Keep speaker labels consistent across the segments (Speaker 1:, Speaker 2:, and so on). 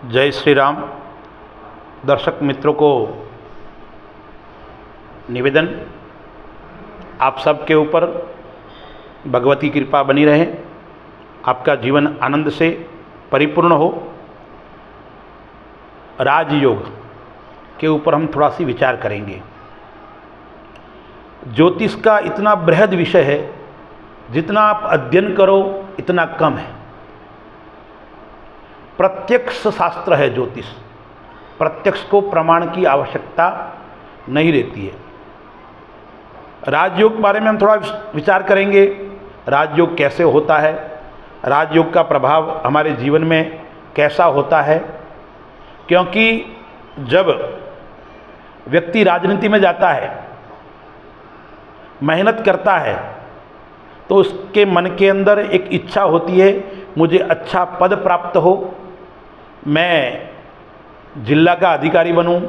Speaker 1: जय श्री राम। दर्शक मित्रों को निवेदन, आप सबके ऊपर भगवती कृपा बनी रहे, आपका जीवन आनंद से परिपूर्ण हो। राजयोग के ऊपर हम थोड़ा सी विचार करेंगे। ज्योतिष का इतना बृहद विषय है, जितना आप अध्ययन करो इतना कम है। प्रत्यक्ष शास्त्र है ज्योतिष, प्रत्यक्ष को प्रमाण की आवश्यकता नहीं रहती है। राजयोग बारे में हम थोड़ा विचार करेंगे। राजयोग कैसे होता है, राजयोग का प्रभाव हमारे जीवन में कैसा होता है, क्योंकि जब व्यक्ति राजनीति में जाता है, मेहनत करता है, तो उसके मन के अंदर एक इच्छा होती है, मुझे अच्छा पद प्राप्त हो, मैं जिला का अधिकारी बनूं,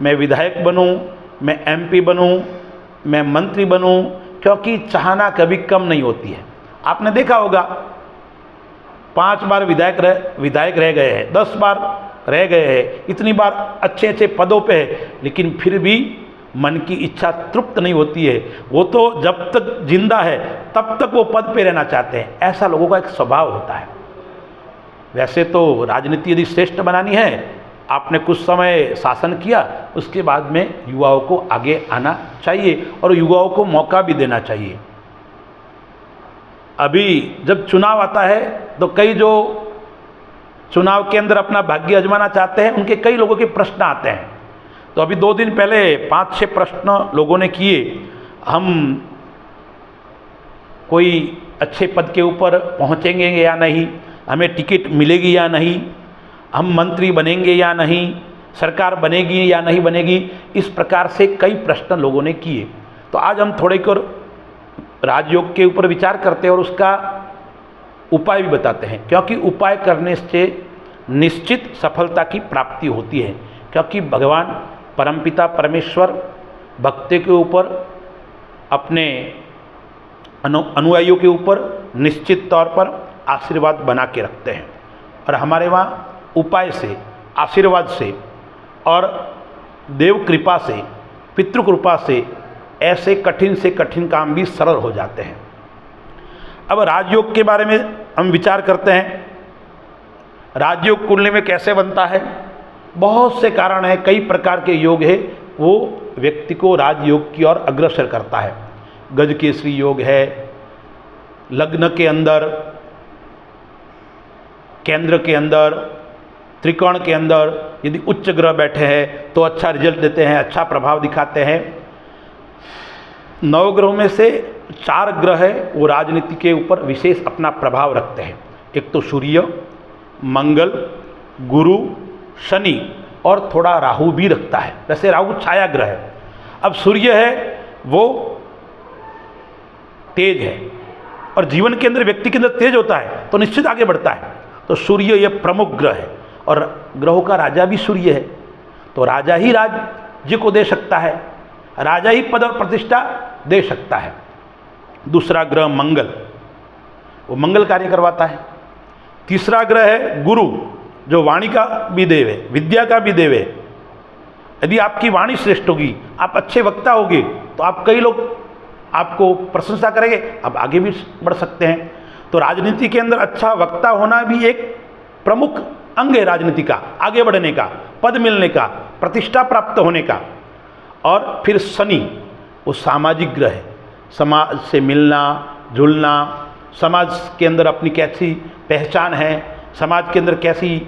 Speaker 1: मैं विधायक बनूं, मैं एमपी बनूं, मैं मंत्री बनूं, क्योंकि चाहना कभी कम नहीं होती है। आपने देखा होगा 5 बार विधायक रह गए हैं, 10 बार रह गए हैं, इतनी बार अच्छे अच्छे पदों पे है, लेकिन फिर भी मन की इच्छा तृप्त नहीं होती है। वो तो जब तक जिंदा है तब तक वो पद पे रहना चाहते हैं। ऐसा लोगों का एक स्वभाव होता है। वैसे तो राजनीति यदि श्रेष्ठ बनानी है, आपने कुछ समय शासन किया, उसके बाद में युवाओं को आगे आना चाहिए और युवाओं को मौका भी देना चाहिए। अभी जब चुनाव आता है तो कई जो चुनाव के अंदर अपना भाग्य आजमाना चाहते हैं, उनके कई लोगों के प्रश्न आते हैं। तो अभी 2 दिन पहले 5-6 प्रश्न लोगों ने किए, हम कोई अच्छे पद के ऊपर पहुंचेंगे या नहीं, हमें टिकट मिलेगी या नहीं, हम मंत्री बनेंगे या नहीं, सरकार बनेगी या नहीं बनेगी, इस प्रकार से कई प्रश्न लोगों ने किए। तो आज हम थोड़े को राजयोग के ऊपर विचार करते हैं और उसका उपाय भी बताते हैं, क्योंकि उपाय करने से निश्चित सफलता की प्राप्ति होती है। क्योंकि भगवान परमपिता परमेश्वर भक्तों के ऊपर, अपने अनुयायियों के ऊपर निश्चित तौर पर आशीर्वाद बना के रखते हैं। और हमारे वहाँ उपाय से, आशीर्वाद से और देव कृपा से, पितृ कृपा से ऐसे कठिन से कठिन काम भी सरल हो जाते हैं। अब राजयोग के बारे में हम विचार करते हैं। राजयोग कुंडली में कैसे बनता है? बहुत से कारण हैं, कई प्रकार के योग है, वो व्यक्ति को राजयोग की ओर अग्रसर करता है। गजकेसरी योग है, लग्न के अंदर, केंद्र के अंदर, त्रिकोण के अंदर यदि उच्च ग्रह बैठे हैं तो अच्छा रिजल्ट देते हैं, अच्छा प्रभाव दिखाते हैं। 9 ग्रहों में से 4 ग्रह है वो राजनीति के ऊपर विशेष अपना प्रभाव रखते हैं। एक तो सूर्य, मंगल, गुरु, शनि और थोड़ा राहु भी रखता है। वैसे राहु छाया ग्रह है। अब सूर्य है वो तेज है, और जीवन के अंदर व्यक्ति के अंदर तेज होता है तो निश्चित आगे बढ़ता है। तो सूर्य ये प्रमुख ग्रह है, और ग्रहों का राजा भी सूर्य है। तो राजा ही राज्य को दे सकता है, राजा ही पद और प्रतिष्ठा दे सकता है। दूसरा ग्रह मंगल, वो मंगल कार्य करवाता है। तीसरा ग्रह है गुरु, जो वाणी का भी देव है, विद्या का भी देव है। यदि आपकी वाणी श्रेष्ठ होगी, आप अच्छे वक्ता होगे, तो आप कई लोग आपको प्रशंसा करेंगे, आप आगे भी बढ़ सकते हैं। तो राजनीति के अंदर अच्छा वक्ता होना भी एक प्रमुख अंग है राजनीति का, आगे बढ़ने का, पद मिलने का, प्रतिष्ठा प्राप्त होने का। और फिर शनि, वो सामाजिक ग्रह है, समाज से मिलना जुलना, समाज के अंदर अपनी कैसी पहचान है, समाज के अंदर कैसी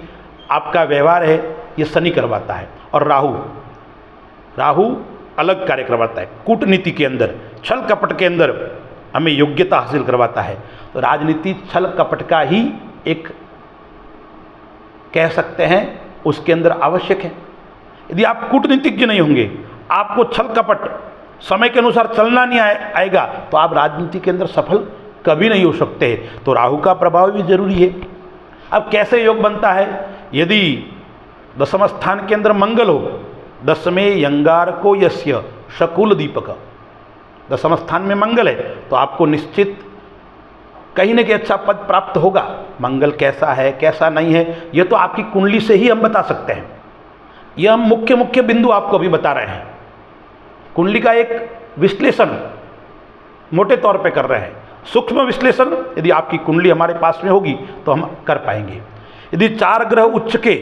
Speaker 1: आपका व्यवहार है, ये शनि करवाता है। और राहु अलग कार्य करवाता है, कूटनीति के अंदर, छल कपट के अंदर हमें योग्यता हासिल करवाता है। तो राजनीति छल कपट का ही एक कह सकते हैं, उसके अंदर आवश्यक है। यदि आप कूटनीतिज्ञ नहीं होंगे, आपको छल कपट समय के अनुसार चलना नहीं आएगा, तो आप राजनीति के अंदर सफल कभी नहीं हो सकते। तो राहु का प्रभाव भी जरूरी है। अब कैसे योग बनता है? यदि 10वें स्थान के अंदर मंगल हो, 10वें यंगार को यस्य शकुल दीपक, 10वें स्थान में मंगल है, तो आपको निश्चित कहीं न कहीं अच्छा पद प्राप्त होगा। मंगल कैसा है कैसा नहीं है ये तो आपकी कुंडली से ही हम बता सकते हैं। यह हम मुख्य मुख्य बिंदु आपको अभी बता रहे हैं। कुंडली का एक विश्लेषण मोटे तौर पे कर रहे हैं। सूक्ष्म विश्लेषण यदि आपकी कुंडली हमारे पास में होगी तो हम कर पाएंगे। यदि 4 ग्रह उच्च के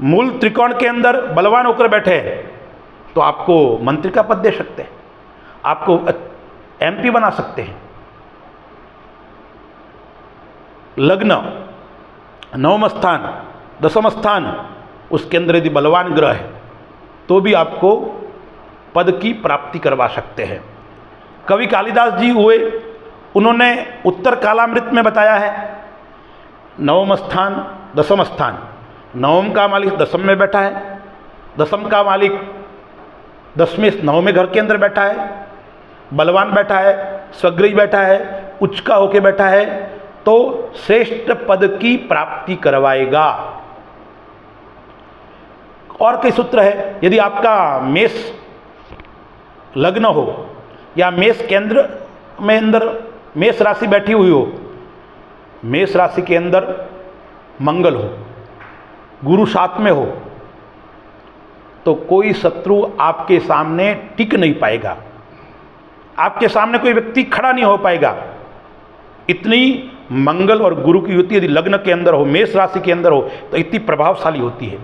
Speaker 1: मूल त्रिकोण के अंदर बलवान होकर बैठे हैं तो आपको मंत्री का पद दे सकते हैं, आपको MP बना सकते हैं। लग्न, नवम स्थान, दसम स्थान, उसके अंदर यदि बलवान ग्रह है तो भी आपको पद की प्राप्ति करवा सकते हैं। कवि कालिदास जी हुए, उन्होंने उत्तर कालामृत में बताया है नवम स्थान दसम स्थान, नवम का मालिक दसम में बैठा है, दसम का मालिक 10वें 9वें घर के अंदर बैठा है, बलवान बैठा है, स्वग्रही बैठा है, उच्च का होके बैठा है, तो श्रेष्ठ पद की प्राप्ति करवाएगा। और कई सूत्र है। यदि आपका मेष लग्न हो या मेष केंद्र में अंदर मेष राशि बैठी हुई हो, मेष राशि के अंदर मंगल हो, गुरु 7 में हो, तो कोई शत्रु आपके सामने टिक नहीं पाएगा, आपके सामने कोई व्यक्ति खड़ा नहीं हो पाएगा। इतनी मंगल और गुरु की युति यदि लग्न के अंदर हो, मेष राशि के अंदर हो, तो इतनी प्रभावशाली होती है।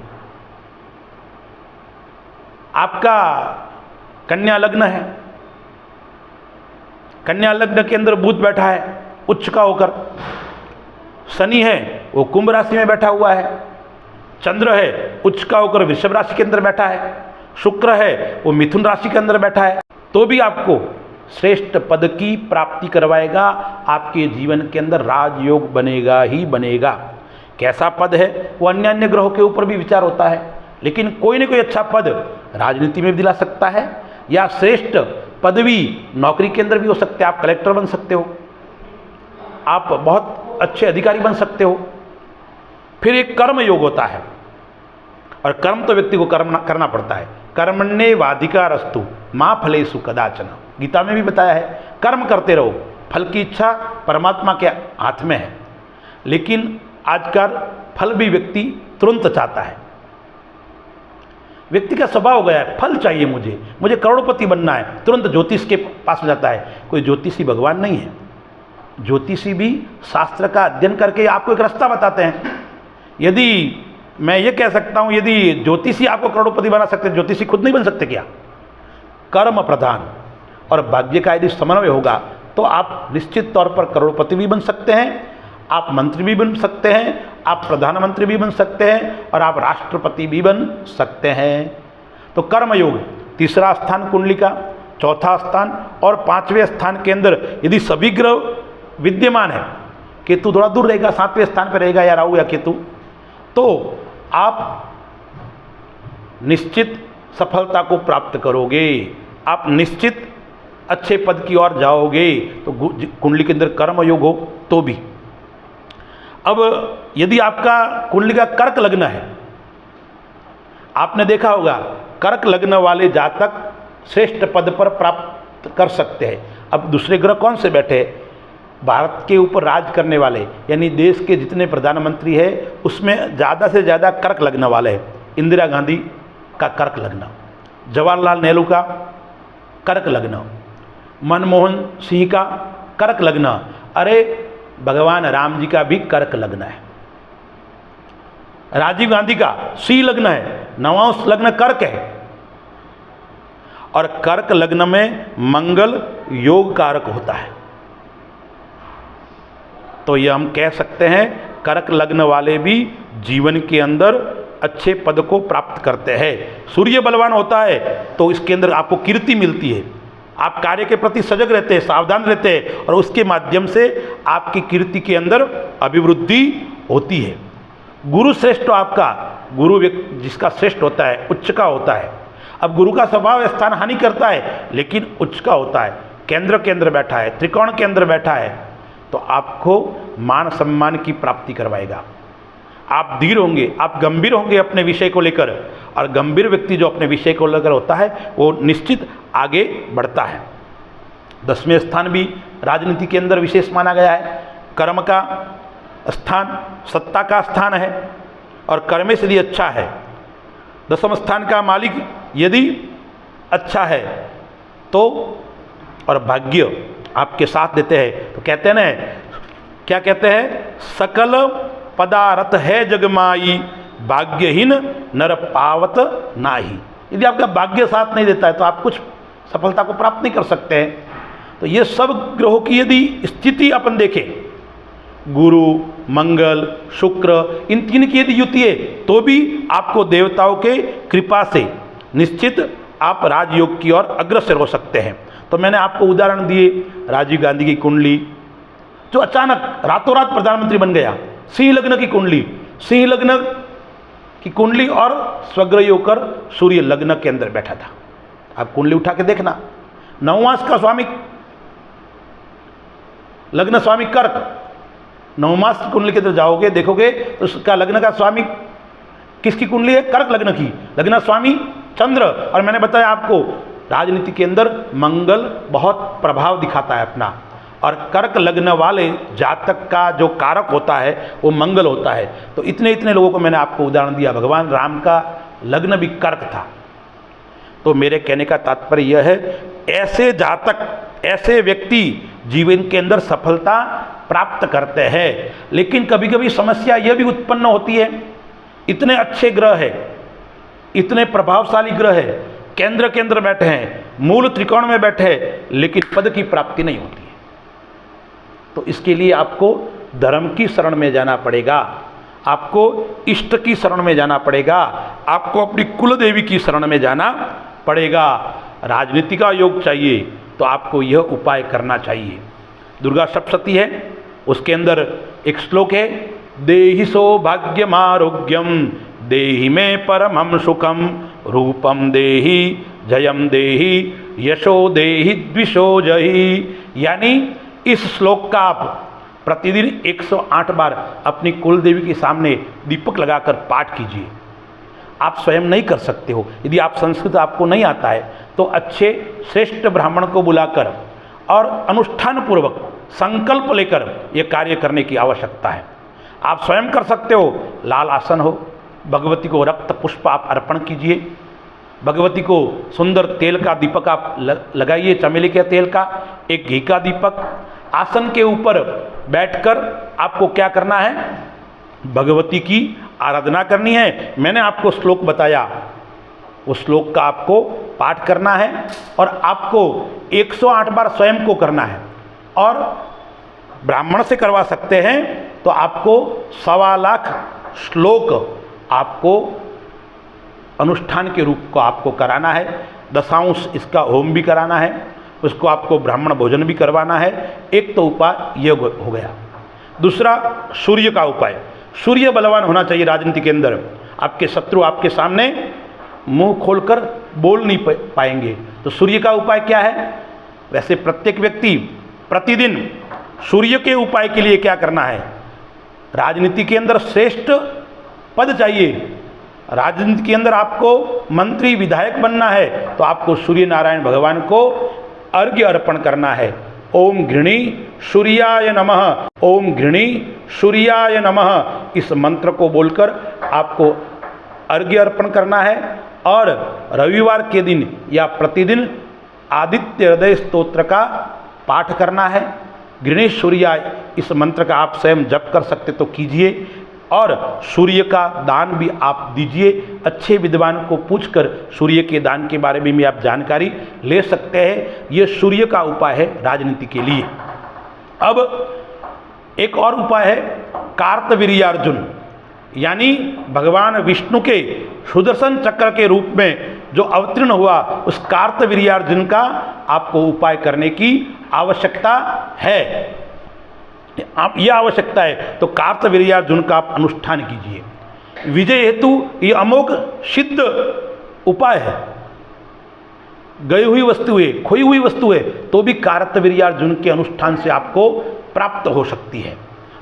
Speaker 1: आपका कन्या लग्न है, कन्या लग्न के अंदर बुध बैठा है उच्च का होकर, शनि है वो कुंभ राशि में बैठा हुआ है, चंद्र है उच्च का होकर वृषभ राशि के अंदर बैठा है, शुक्र है वो मिथुन राशि के अंदर बैठा है, तो भी आपको श्रेष्ठ पद की प्राप्ति करवाएगा। आपके जीवन के अंदर राजयोग बनेगा ही बनेगा। कैसा पद है वो अन्य अन्य ग्रहों के ऊपर भी विचार होता है, लेकिन कोई न कोई अच्छा पद राजनीति में भी दिला सकता है, या श्रेष्ठ पदवी नौकरी के अंदर भी हो सकते हैं। आप कलेक्टर बन सकते हो, आप बहुत अच्छे अधिकारी बन सकते हो। फिर एक कर्म योग होता है, और कर्म तो व्यक्ति को करना पड़ता है। कर्मण्येवाधिकारस्तु मां फलेषु कदाचन, गीता में भी बताया है कर्म करते रहो, फल की इच्छा परमात्मा के हाथ में है। लेकिन आजकल फल भी व्यक्ति तुरंत चाहता है। व्यक्ति का स्वभाव हो गया है फल चाहिए, मुझे करोड़पति बनना है, तुरंत ज्योतिष के पास में जाता है। कोई ज्योतिषी भगवान नहीं है, ज्योतिषी भी शास्त्र का अध्ययन करके आपको एक रास्ता बताते हैं। यदि मैं ये कह सकता हूँ, यदि ज्योतिषी आपको करोड़पति बना सकते, ज्योतिषी खुद नहीं बन सकते क्या? कर्म प्रधान और भाग्य का यदि समन्वय होगा तो आप निश्चित तौर पर करोड़पति भी बन सकते हैं, आप मंत्री भी बन सकते हैं, आप प्रधानमंत्री भी बन सकते हैं, और आप राष्ट्रपति भी बन सकते हैं। तो कर्मयोग तीसरा स्थान कुंडली का, चौथा स्थान और 5वें स्थान के अंदर यदि सभी ग्रह विद्यमान है, केतु थोड़ा दूर रहेगा, 7वें स्थान पर रहेगा, या राहु या केतु, तो आप निश्चित सफलता को प्राप्त करोगे, आप निश्चित अच्छे पद की ओर जाओगे। तो कुंडली के अंदर कर्म योग हो तो भी। अब यदि आपका कुंडली का कर्क लग्न है, आपने देखा होगा कर्क लग्न वाले जातक श्रेष्ठ पद पर प्राप्त कर सकते हैं। अब दूसरे ग्रह कौन से बैठे? भारत के ऊपर राज करने वाले, यानी देश के जितने प्रधानमंत्री हैं उसमें ज़्यादा से ज़्यादा कर्क लग्न वाले हैं। इंदिरा गांधी का कर्क लग्न, जवाहरलाल नेहरू का कर्क लग्न, मनमोहन सिंह का कर्क लग्न, अरे भगवान राम जी का भी कर्क लग्न है, राजीव गांधी का सी लग्न है, नवांश लग्न कर्क है, और कर्क लग्न में मंगल योग कारक होता है। तो ये हम कह सकते हैं कर्क लग्न वाले भी जीवन के अंदर अच्छे पद को प्राप्त करते हैं। सूर्य बलवान होता है तो इसके अंदर आपको कीर्ति मिलती है, आप कार्य के प्रति सजग रहते हैं, सावधान रहते हैं, और उसके माध्यम से आपकी कीर्ति के अंदर अभिवृद्धि होती है। गुरु श्रेष्ठ आपका, गुरु जिसका श्रेष्ठ होता है, उच्च का होता है। अब गुरु का स्वभाव स्थान हानि करता है, लेकिन उच्च का होता है, केंद्र के अंदर बैठा है, त्रिकोण के अंदर बैठा है, तो आपको मान सम्मान की प्राप्ति करवाएगा। आप धीर होंगे, आप गंभीर होंगे अपने विषय को लेकर, और गंभीर व्यक्ति जो अपने विषय को लेकर होता है वो निश्चित आगे बढ़ता है। 10वें स्थान भी राजनीति के अंदर विशेष माना गया है। कर्म का स्थान, सत्ता का स्थान है और कर्मे से यदि अच्छा है, दसम स्थान का मालिक यदि अच्छा है तो, और भाग्य आपके साथ देते हैं, तो कहते हैं ना, क्या कहते हैं, सकल पदार्थ है जगमाई, भाग्यहीन नर पावत नाही। यदि आपका भाग्य साथ नहीं देता है तो आप कुछ सफलता को प्राप्त नहीं कर सकते हैं। तो ये सब ग्रहों की यदि स्थिति अपन देखें, गुरु, मंगल, शुक्र, इन तीन की यदि युति है तो भी आपको देवताओं के कृपा से निश्चित आप राजयोग की ओर अग्रसर हो सकते हैं। तो मैंने आपको उदाहरण दिए, राजीव गांधी की कुंडली जो अचानक रातों रात प्रधानमंत्री बन गया, सिंह लग्न की कुंडली, सिंह लग्न की कुंडली और स्वग्रही होकर सूर्य लग्न के अंदर बैठा था। आप कुंडली उठा के देखना, नवमास का स्वामी लग्न स्वामी कर्क, नवमास की कुंडली के अंदर जाओगे देखोगे तो उसका लग्न का स्वामी किसकी कुंडली है, कर्क लग्न की, लग्न स्वामी चंद्र। और मैंने बताया आपको राजनीति के अंदर मंगल बहुत प्रभाव दिखाता है अपना, और कर्क लग्न वाले जातक का जो कारक होता है वो मंगल होता है। तो इतने इतने लोगों को मैंने आपको उदाहरण दिया, भगवान राम का लग्न भी कर्क था। तो मेरे कहने का तात्पर्य यह है, ऐसे जातक, ऐसे व्यक्ति जीवन के अंदर सफलता प्राप्त करते हैं। लेकिन कभी कभी समस्या यह भी उत्पन्न होती है, इतने अच्छे ग्रह है, इतने प्रभावशाली ग्रह है, केंद्र के अंदर बैठे हैं, मूल त्रिकोण में बैठे हैं, लेकिन पद की प्राप्ति नहीं होती है। तो इसके लिए आपको धर्म की शरण में जाना पड़ेगा, आपको इष्ट की शरण में जाना पड़ेगा, आपको अपनी कुल देवी की शरण में जाना पड़ेगा। राजनीति का योग चाहिए तो आपको यह उपाय करना चाहिए। दुर्गा सप्तशती है, उसके अंदर एक श्लोक है, देहि सौभाग्यमारोग्यम देहि में परमं सुखम रूपम देहि जयम देहि यशो देहि द्विषो जहि। यानी इस श्लोक का आप प्रतिदिन 108 बार अपनी कुल देवी के सामने दीपक लगाकर पाठ कीजिए। आप स्वयं नहीं कर सकते हो, यदि आप संस्कृत आपको नहीं आता है तो अच्छे श्रेष्ठ ब्राह्मण को बुलाकर और अनुष्ठान पूर्वक संकल्प लेकर यह कार्य करने की आवश्यकता है। आप स्वयं कर सकते हो, लाल आसन हो, भगवती को रक्त पुष्प आप अर्पण कीजिए, भगवती को सुंदर तेल का दीपक आप लगाइए, चमेली के तेल का, एक घी का दीपक। आसन के ऊपर बैठकर आपको क्या करना है, भगवती की आराधना करनी है। मैंने आपको श्लोक बताया, उस श्लोक का आपको पाठ करना है और आपको 108 बार स्वयं को करना है। और ब्राह्मण से करवा सकते हैं तो आपको 1.25 लाख श्लोक आपको अनुष्ठान के रूप को आपको कराना है। दशांश इसका होम भी कराना है, उसको आपको ब्राह्मण भोजन भी करवाना है। एक तो उपाय ये हो गया। दूसरा सूर्य का उपाय, सूर्य बलवान होना चाहिए राजनीति के अंदर। आपके शत्रु आपके सामने मुंह खोलकर बोल नहीं पाएंगे। तो सूर्य का उपाय क्या है, वैसे प्रत्येक व्यक्ति प्रतिदिन सूर्य के उपाय के लिए क्या करना है, राजनीति के अंदर श्रेष्ठ पद चाहिए, राजनीति के अंदर आपको मंत्री विधायक बनना है तो आपको सूर्य नारायण भगवान को अर्घ्य अर्पण करना है। ओम घृणी सूर्याय नमः, ओम घृणी सूर्याय नमः, इस मंत्र को बोलकर आपको अर्घ्य अर्पण करना है। और रविवार के दिन या प्रतिदिन आदित्य हृदय स्तोत्र का पाठ करना है। घृणी सूर्याय, इस मंत्र का आप स्वयं जप कर सकते तो कीजिए। और सूर्य का दान भी आप दीजिए। अच्छे विद्वान को पूछकर सूर्य के दान के बारे में भी आप जानकारी ले सकते हैं। ये सूर्य का उपाय है राजनीति के लिए। अब एक और उपाय है कार्तवीर्यार्जुन, यानी भगवान विष्णु के सुदर्शन चक्र के रूप में जो अवतीर्ण हुआ उस कार्तवीर्यार्जुन का आपको उपाय करने की आवश्यकता है। आप यह आवश्यकता है तो कार्तवीर्यार्जुन का आप अनुष्ठान कीजिए। विजय हेतु ये अमोघ सिद्ध उपाय है। गई हुई वस्तु है, खोई हुई वस्तु है तो भी कार्तवीर्यार्जुन के अनुष्ठान से आपको प्राप्त हो सकती है।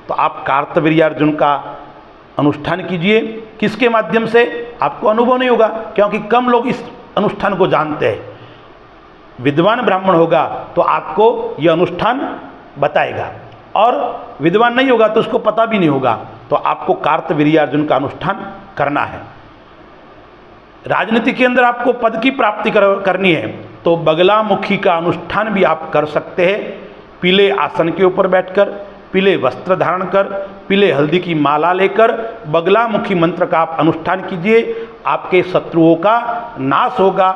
Speaker 1: तो आप कार्तवीर्यार्जुन का अनुष्ठान कीजिए। किसके माध्यम से, आपको अनुभव नहीं होगा क्योंकि कम लोग इस अनुष्ठान को जानते हैं। विद्वान ब्राह्मण होगा तो आपको यह अनुष्ठान बताएगा। और विद्वान नहीं होगा तो उसको पता भी नहीं होगा। तो आपको कार्तवीर्यार्जुन का अनुष्ठान करना है। राजनीति के अंदर आपको पद की प्राप्ति करनी है तो बगलामुखी का अनुष्ठान भी आप कर सकते हैं। पीले आसन के ऊपर बैठकर, पीले वस्त्र धारण कर, पीले हल्दी की माला लेकर बगलामुखी मंत्र का आप अनुष्ठान कीजिए। आपके शत्रुओं का नाश होगा,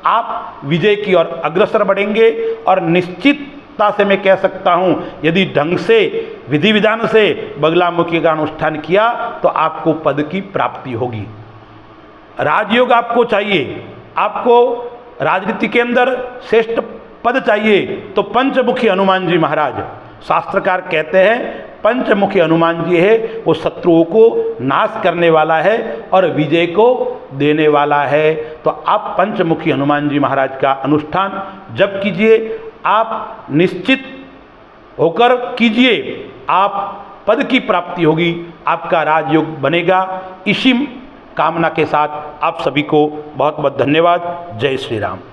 Speaker 1: आप विजय की ओर अग्रसर बढ़ेंगे और निश्चितता से मैं कह सकता हूँ यदि ढंग से विधि विधान से बगलामुखी का अनुष्ठान किया तो आपको पद की प्राप्ति होगी। राजयोग आपको चाहिए, आपको राजनीति के अंदर श्रेष्ठ पद चाहिए तो पंचमुखी हनुमान जी महाराज, शास्त्रकार कहते हैं पंचमुखी हनुमान जी है वो शत्रुओं को नाश करने वाला है और विजय को देने वाला है। तो आप पंचमुखी हनुमान जी महाराज का अनुष्ठान जब कीजिए, आप निश्चित होकर कीजिए, आप पद की प्राप्ति होगी, आपका राजयोग बनेगा। इसी कामना के साथ आप सभी को बहुत बहुत धन्यवाद। जय श्री राम।